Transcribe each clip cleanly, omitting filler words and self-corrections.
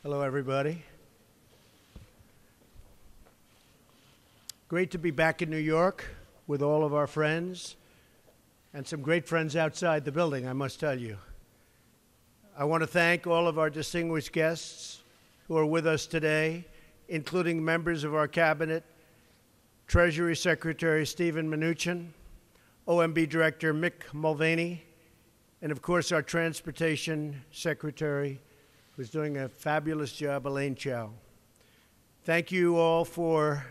Hello, everybody. Great to be back in New York with all of our friends and some great friends outside the building, I must tell you. I want to thank all of our distinguished guests who are with us today, including members of our cabinet, Treasury Secretary Stephen Mnuchin, OMB Director Mick Mulvaney, and of course our Transportation Secretary, who's doing a fabulous job, Elaine, Chao. Thank you all for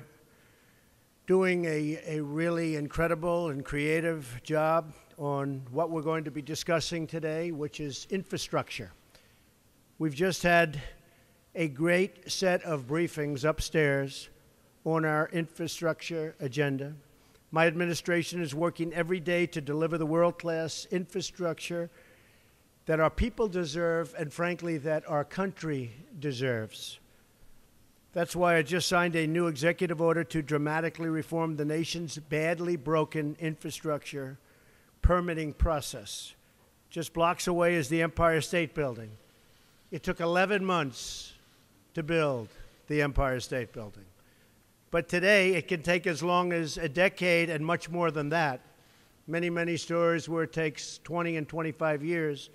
doing a really incredible and creative job on what we're going to be discussing today, which is infrastructure. We've just had a great set of briefings upstairs on our infrastructure agenda. My administration is working every day to deliver the world-class infrastructure that our people deserve and, frankly, that our country deserves. That's why I just signed a new executive order to dramatically reform the nation's badly broken infrastructure permitting process. Just blocks away is the Empire State Building. It took 11 months to build the Empire State Building. But today, it can take as long as a decade and much more than that. Many, many stories where it takes 20 and 25 years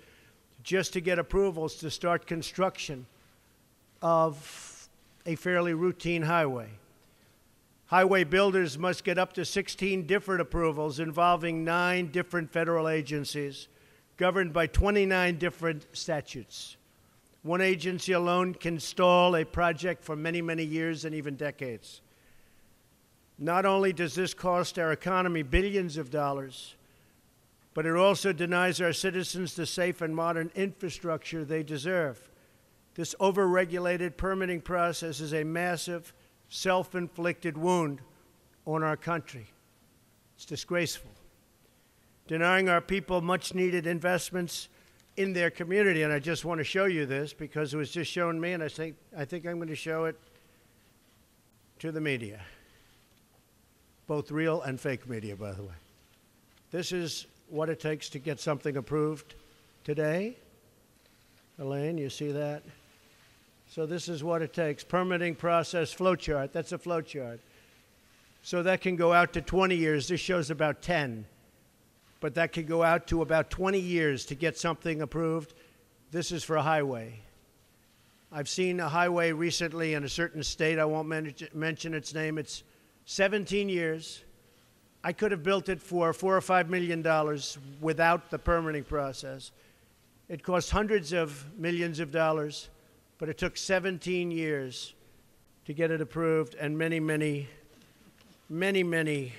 just to get approvals to start construction of a fairly routine highway. Highway builders must get up to 16 different approvals involving 9 different federal agencies governed by 29 different statutes. One agency alone can stall a project for many, many years and even decades. Not only does this cost our economy billions of dollars, but it also denies our citizens the safe and modern infrastructure they deserve. This over-regulated permitting process is a massive, self-inflicted wound on our country. It's disgraceful. Denying our people much-needed investments in their community, and I just want to show you this because it was just shown me, and I think I'm going to show it to the media. Both real and fake media, by the way. This is what it takes to get something approved today. Elaine, you see that? So this is what it takes. Permitting process flowchart. That's a flowchart. So that can go out to 20 years. This shows about 10. But that could go out to about 20 years to get something approved. This is for a highway. I've seen a highway recently in a certain state. I won't mention its name. It's 17 years. I could have built it for $4 or $5 million without the permitting process. It cost hundreds of millions of dollars, but it took 17 years to get it approved and many, many, many, many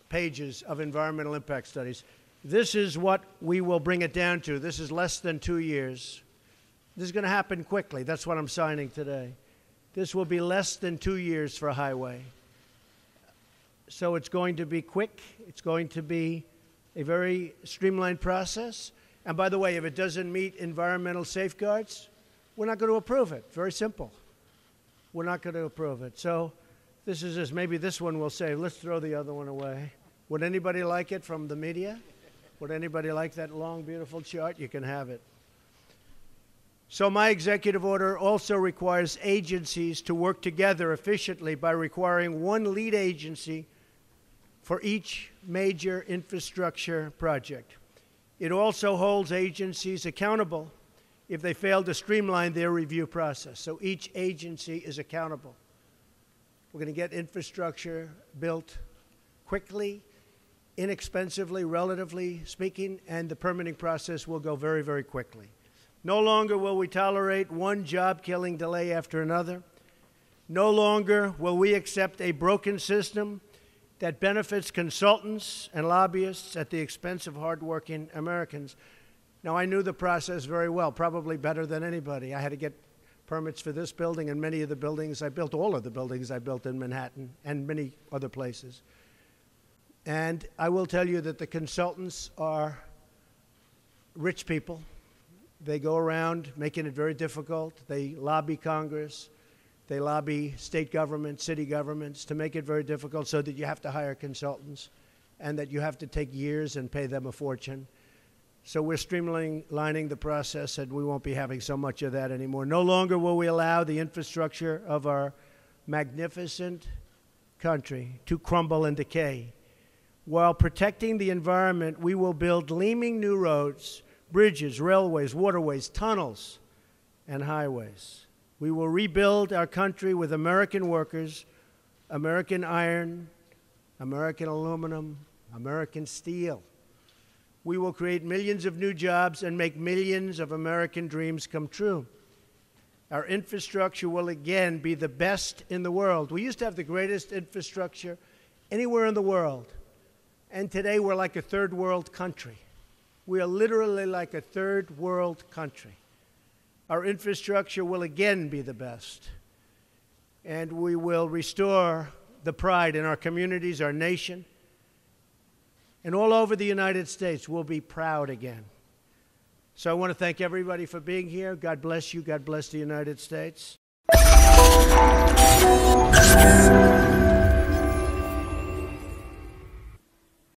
pages of environmental impact studies. This is what we will bring it down to. This is less than 2 years. This is going to happen quickly. That's what I'm signing today. This will be less than 2 years for a highway. So it's going to be quick. It's going to be a very streamlined process. And by the way, if it doesn't meet environmental safeguards, we're not going to approve it. Very simple. We're not going to approve it. So this is just, maybe this one we'll save. Let's throw the other one away. Would anybody like it from the media? Would anybody like that long, beautiful chart? You can have it. So my executive order also requires agencies to work together efficiently by requiring one lead agency for each major infrastructure project. It also holds agencies accountable if they fail to streamline their review process. So each agency is accountable. We're going to get infrastructure built quickly, inexpensively, relatively speaking, and the permitting process will go very, very quickly. No longer will we tolerate one job-killing delay after another. No longer will we accept a broken system that benefits consultants and lobbyists at the expense of hardworking Americans. Now, I knew the process very well, probably better than anybody. I had to get permits for this building and many of the buildings I built, all of the buildings I built in Manhattan and many other places. And I will tell you that the consultants are rich people. They go around making it very difficult. They lobby Congress. They lobby state governments, city governments to make it very difficult so that you have to hire consultants and that you have to take years and pay them a fortune. So we're streamlining the process, and we won't be having so much of that anymore. No longer will we allow the infrastructure of our magnificent country to crumble and decay. While protecting the environment, we will build gleaming new roads, bridges, railways, waterways, tunnels, and highways. We will rebuild our country with American workers, American iron, American aluminum, American steel. We will create millions of new jobs and make millions of American dreams come true. Our infrastructure will again be the best in the world. We used to have the greatest infrastructure anywhere in the world. And today we're like a third world country. We are literally like a third world country. Our infrastructure will again be the best. And we will restore the pride in our communities, our nation. And all over the United States, we'll be proud again. So I want to thank everybody for being here. God bless you. God bless the United States.